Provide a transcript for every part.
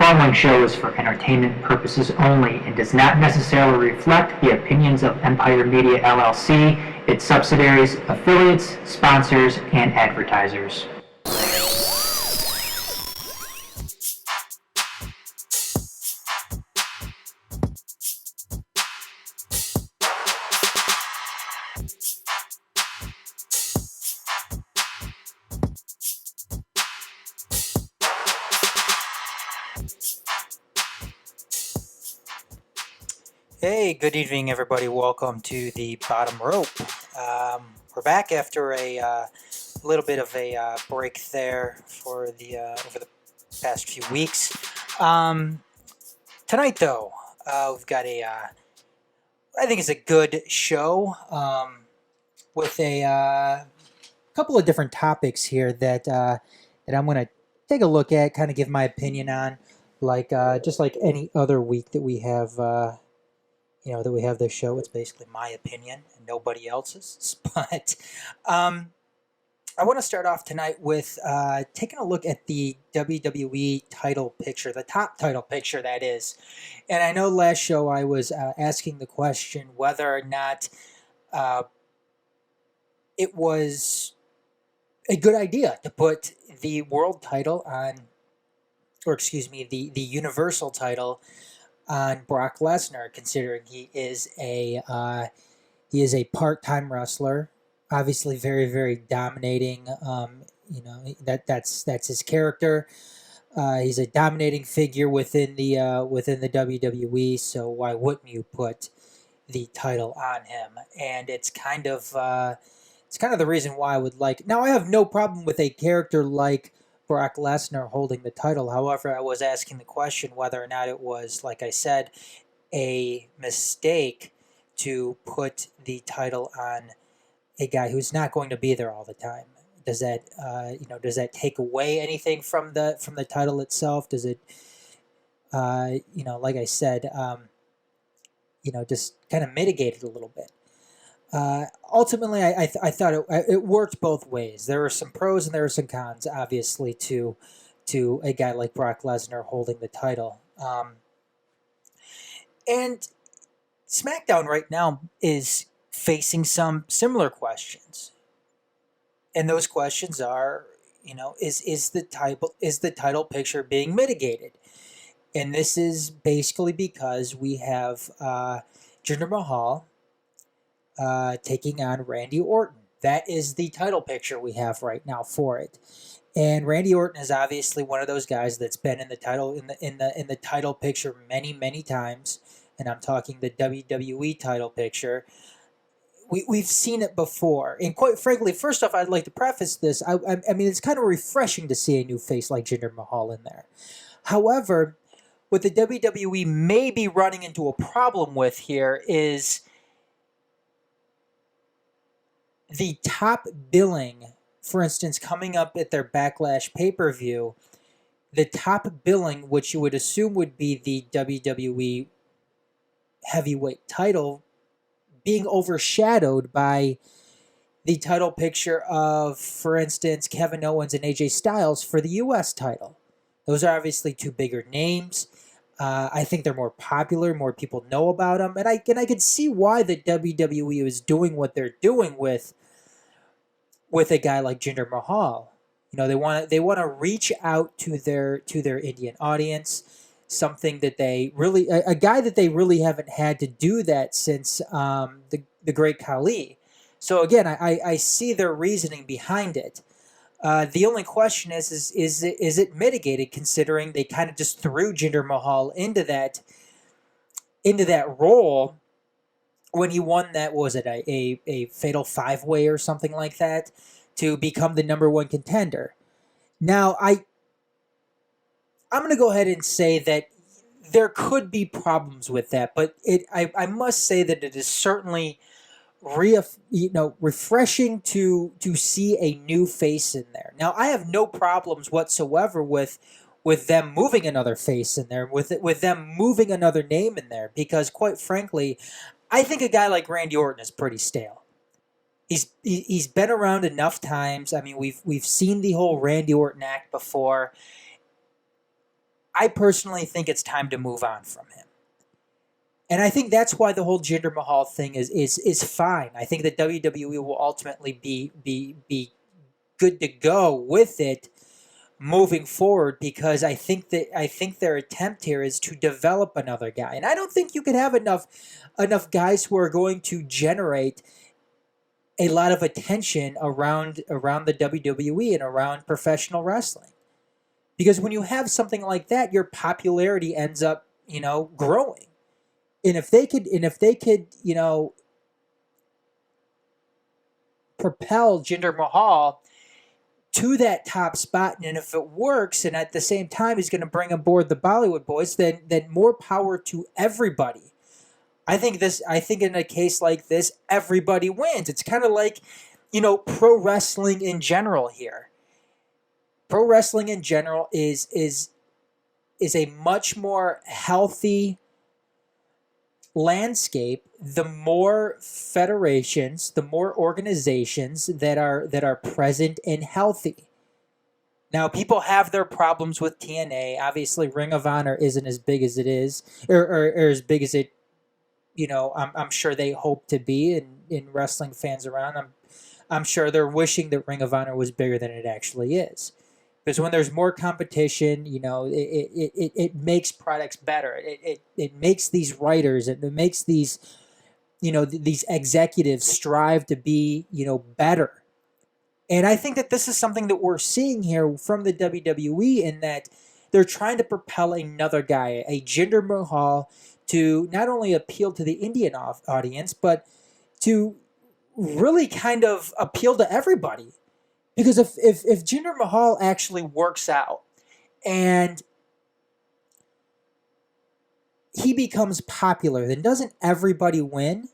following show is for entertainment purposes only and does not necessarily reflect the opinions of Empire Media LLC, its subsidiaries, affiliates, sponsors, and advertisers. Hey, good evening, everybody. Welcome to the Bottom Rope. We're back after a little bit of a break there for the over the past few weeks. Tonight, though, we've got I think it's a good show with a couple of different topics here that I'm going to take a look at, kind of give my opinion on, like just like any other week that we have. That we have this show. It's basically my opinion and nobody else's. But I want to start off tonight with taking a look at the WWE title picture, the top title picture, that is. And I know last show I was asking the question whether or not it was a good idea to put the world title on, or excuse me, the Universal title on Brock Lesnar, considering he is a part-time wrestler, obviously very, very dominating. That's his character. He's a dominating figure within the WWE. So why wouldn't you put the title on him? And it's kind of the reason why I would like. Now I have no problem with a character like Brock Lesnar holding the title. However, I was asking the question whether or not it was, like I said, a mistake to put the title on a guy who's not going to be there all the time. Does that take away anything from the title itself? Does it, like I said, just kind of mitigate it a little bit? Ultimately, I thought it worked both ways. There were some pros and there were some cons, obviously, to a guy like Brock Lesnar holding the title. And SmackDown right now is facing some similar questions, and those questions are, is the title picture being mitigated? And this is basically because we have Jinder Mahal taking on Randy Orton. That is the title picture we have right now for it. And Randy Orton is obviously one of those guys that's been in the title picture many, many times. And I'm talking the WWE title picture. We've seen it before. And quite frankly, first off, I'd like to preface this. I mean, it's kind of refreshing to see a new face like Jinder Mahal in there. However, what the WWE may be running into a problem with here is the top billing, for instance, coming up at their Backlash pay-per-view, the top billing, which you would assume would be the WWE heavyweight title, being overshadowed by the title picture of, for instance, Kevin Owens and AJ Styles for the US title. Those are obviously two bigger names. I think they're more popular, more people know about them, and I can see why the WWE is doing what they're doing with a guy like Jinder Mahal. They want to reach out to their Indian audience, something that they really, a guy that they really haven't had to do that since the Great Khali. So again, I see their reasoning behind it. The only question is it mitigated, considering they kind of just threw Jinder Mahal into that role when he won that, what was it, a fatal 5-way or something like that, to become the number one contender. Now, I'm going to go ahead and say that there could be problems with that, but I must say that it is certainly refreshing to see a new face in there. Now, I have no problems whatsoever with them moving another face in there, with them moving another name in there, because quite frankly, I think a guy like Randy Orton is pretty stale. He's been around enough times. I mean, we've seen the whole Randy Orton act before. I personally think it's time to move on from him. And I think that's why the whole Jinder Mahal thing is fine. I think that WWE will ultimately be good to go with it moving forward, because I think their attempt here is to develop another guy. And I don't think you could have enough guys who are going to generate a lot of attention around the WWE and around professional wrestling. Because when you have something like that, your popularity ends up, growing. And if they could, propel Jinder Mahal to that top spot, and if it works, and at the same time he's going to bring aboard the Bollywood boys, then more power to everybody. I think in a case like this, everybody wins. It's kind of like, pro wrestling in general here. Pro wrestling in general is a much more healthy landscape the more federations, the more organizations that are present and healthy. Now, people have their problems with TNA. Obviously, Ring of Honor isn't as big as it is, or as big as it, I'm sure they hope to be. In wrestling fans around, I'm sure they're wishing that Ring of Honor was bigger than it actually is. Because when there's more competition, it makes products better. It makes these writers, it makes these, these executives strive to be, better. And I think that this is something that we're seeing here from the WWE, in that they're trying to propel another guy, a Jinder Mahal, to not only appeal to the Indian audience, but to really kind of appeal to everybody. Because if Jinder Mahal actually works out and he becomes popular, then doesn't everybody win?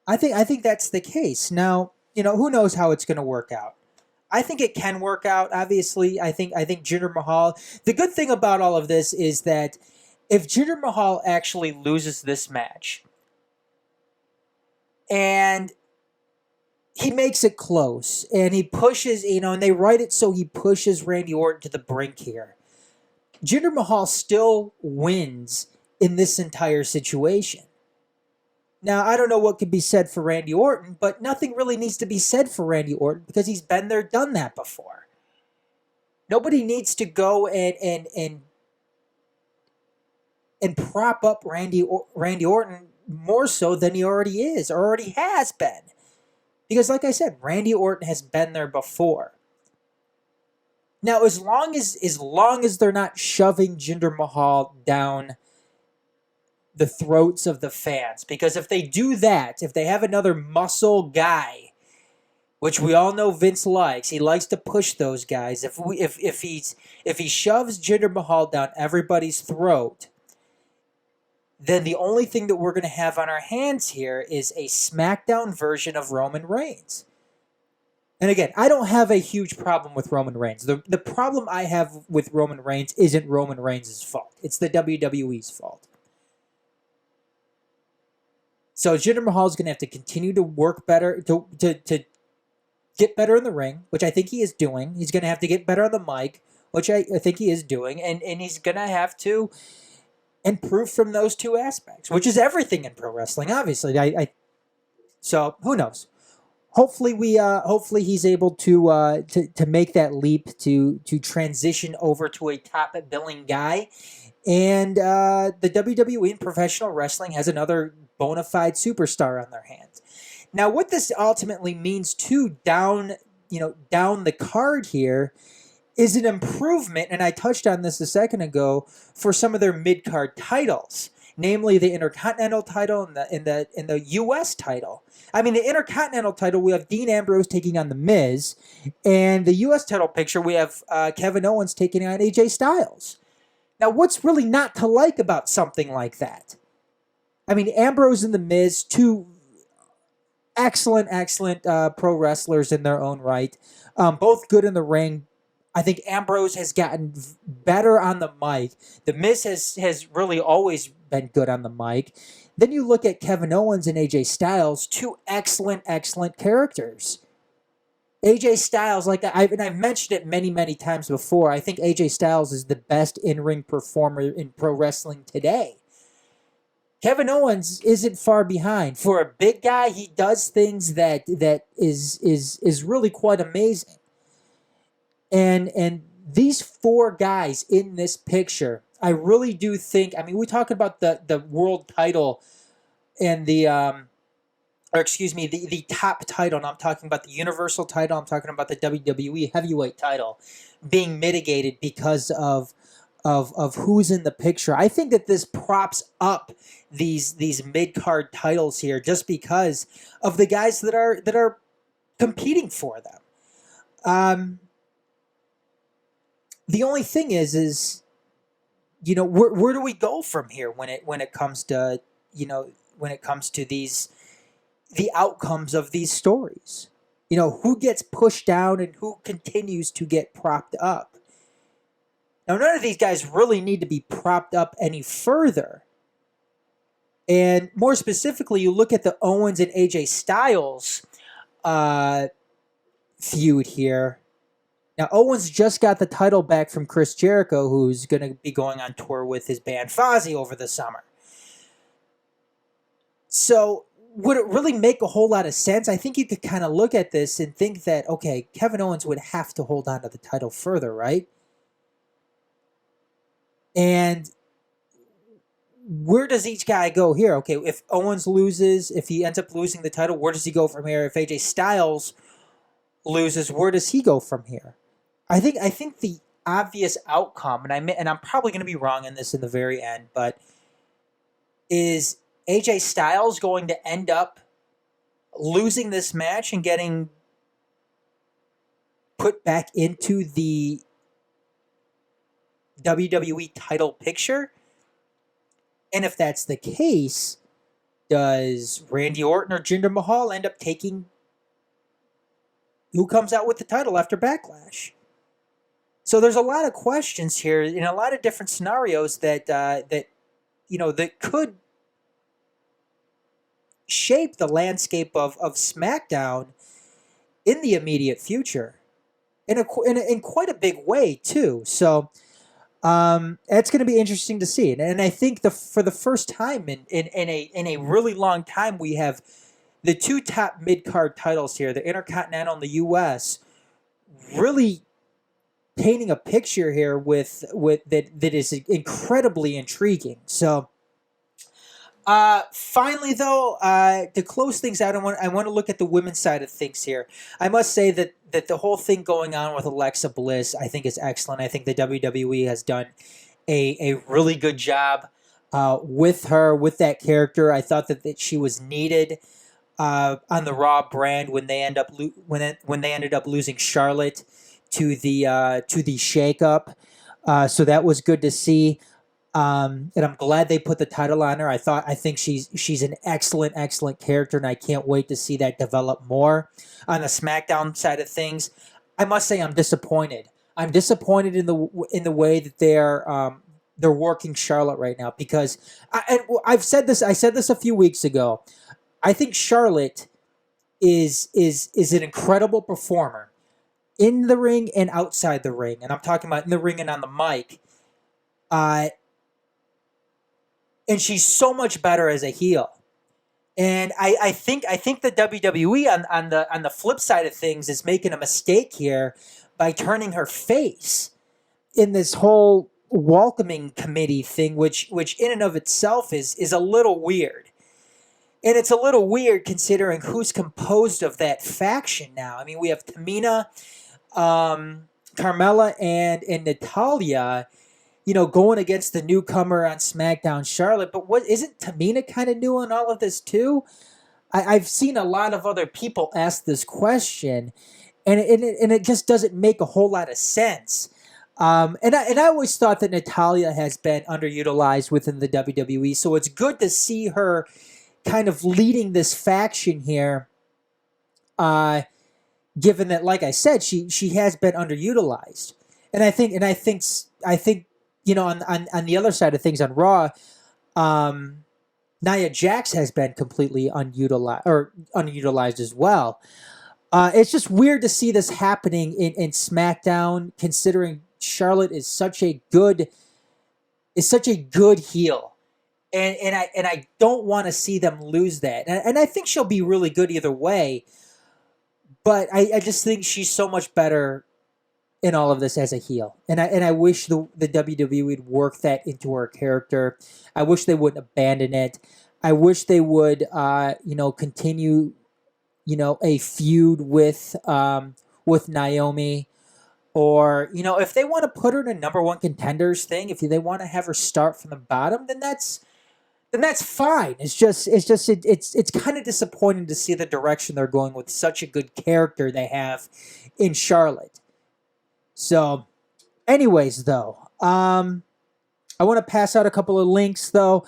I think that's the case. Now, who knows how it's going to work out. I think it can work out. Obviously, I think Jinder Mahal. The good thing about all of this is that if Jinder Mahal actually loses this match, and he makes it close, and he pushes, and they write it so he pushes Randy Orton to the brink here, Jinder Mahal still wins in this entire situation. Now, I don't know what could be said for Randy Orton, but nothing really needs to be said for Randy Orton, because he's been there, done that before. Nobody needs to go and prop up Randy Orton more so than he already is, or already has been. Because like I said, Randy Orton has been there before. Now, as long as they're not shoving Jinder Mahal down the throats of the fans, because if they do that, if they have another muscle guy, which we all know Vince likes, he likes to push those guys. If he shoves Jinder Mahal down everybody's throat, then the only thing that we're going to have on our hands here is a SmackDown version of Roman Reigns. And again, I don't have a huge problem with Roman Reigns. The problem I have with Roman Reigns isn't Roman Reigns' fault. It's the WWE's fault. So Jinder Mahal is going to have to continue to work better, to get better in the ring, which I think he is doing. He's going to have to get better on the mic, which I think he is doing. And he's going to have to improve from those two aspects, which is everything in pro wrestling, obviously. So who knows? Hopefully he's able to make that leap to transition over to a top billing guy, and the WWE in professional wrestling has another bona fide superstar on their hands. Now, what this ultimately means too down the card here is an improvement, and I touched on this a second ago, for some of their mid-card titles, namely the Intercontinental title and the U.S. title. I mean, the Intercontinental title, we have Dean Ambrose taking on The Miz, and the U.S. title picture, we have Kevin Owens taking on AJ Styles. Now, what's really not to like about something like that? I mean, Ambrose and The Miz, two excellent pro wrestlers in their own right, both good in the ring. I think Ambrose has gotten better on the mic. The Miz has really always been good on the mic. Then you look at Kevin Owens and AJ Styles, two excellent characters. AJ Styles, I've mentioned it many, many times before, I think AJ Styles is the best in-ring performer in pro wrestling today. Kevin Owens isn't far behind. For a big guy, he does things that is really quite amazing. And these four guys in this picture, I really do think, I mean, we're talking about the world title and the top title, and I'm talking about the Universal title, I'm talking about the WWE Heavyweight title being mitigated because of who's in the picture. I think that this props up these mid-card titles here just because of the guys that are competing for them. The only thing is where do we go from here when it comes to the outcomes of these stories? Who gets pushed down and who continues to get propped up? Now, none of these guys really need to be propped up any further. And more specifically, you look at the Owens and AJ Styles feud here. Now, Owens just got the title back from Chris Jericho, who's going to be going on tour with his band Fozzy over the summer. So, would it really make a whole lot of sense? I think you could kind of look at this and think that, okay, Kevin Owens would have to hold on to the title further, right? And where does each guy go here? Okay, if Owens loses, if he ends up losing the title, where does he go from here? If AJ Styles loses, where does he go from here? I think the obvious outcome, and I'm probably going to be wrong in this in the very end, but is AJ Styles going to end up losing this match and getting put back into the WWE title picture? And if that's the case, does Randy Orton or Jinder Mahal end up taking who comes out with the title after Backlash? So there's a lot of questions here in a lot of different scenarios that could shape the landscape of SmackDown in the immediate future, in quite a big way too. So it's going to be interesting to see, and I think for the first time in a really long time, we have the two top mid-card titles here, the Intercontinental and the U.S., really painting a picture here with that is incredibly intriguing. So finally, though, to close things out, I want to look at the women's side of things here. I must say that the whole thing going on with Alexa Bliss, I think, is excellent. I think the WWE has done a really good job with her, with that character. I thought that she was needed on the Raw brand when they ended up losing Charlotte to the shakeup. So that was good to see. And I'm glad they put the title on her. I think she's an excellent character, and I can't wait to see that develop more. On the SmackDown side of things, I must say I'm disappointed. I'm disappointed in the way that they're working Charlotte right now, because I've said this. I said this a few weeks ago. I think Charlotte is an incredible performer in the ring and outside the ring, and I'm talking about in the ring and on the mic. And she's so much better as a heel. And I think the WWE on the flip side of things is making a mistake here by turning her face in this whole welcoming committee thing, which in and of itself is a little weird. And it's a little weird considering who's composed of that faction now. I mean, we have Tamina, Carmella, and Natalya, going against the newcomer on SmackDown, Charlotte. But isn't Tamina kind of new in all of this too? I've seen a lot of other people ask this question, and it just doesn't make a whole lot of sense. And I always thought that Natalya has been underutilized within the WWE, so it's good to see her kind of leading this faction here. Given that, like I said, she has been underutilized, and I think on the other side of things on Raw, Nia Jax has been completely unutilized as well. It's just weird to see this happening in SmackDown, considering Charlotte is such a good heel, and I don't want to see them lose that. And I think she'll be really good either way, but I just think she's so much better in all of this as a heel. And I wish the WWE would work that into her character. I wish they wouldn't abandon it. I wish they would continue a feud with Naomi, or if they want to put her in a number one contenders thing, if they want to have her start from the bottom, then that's fine. It's kind of disappointing to see the direction they're going with such a good character they have in Charlotte. So, anyways, though, I want to pass out a couple of links, though.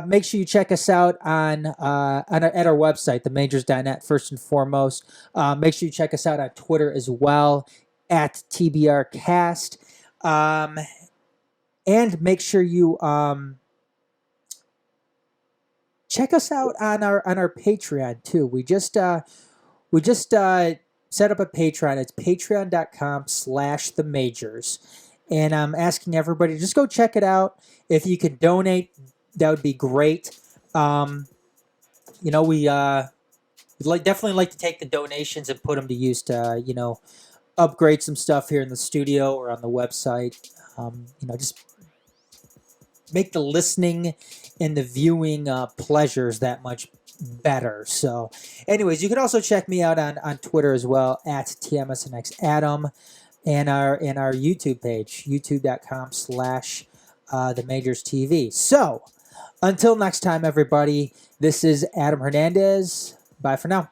Make sure you check us out at our website, themajors.net, first and foremost. Make sure you check us out on Twitter as well, at TBRcast. And make sure you check us out on our Patreon too. We just set up a Patreon. It's patreon.com/themajors. And I'm asking everybody to just go check it out. If you can donate, that would be great. We definitely like to take the donations and put them to use to, upgrade some stuff here in the studio or on the website. Just make the listening and the viewing pleasures that much better. So, anyways, you can also check me out on Twitter as well, at TMSNX Adam, and our YouTube page, youtube.com/themajorstv. So, until next time, everybody, this is Adam Hernandez. Bye for now.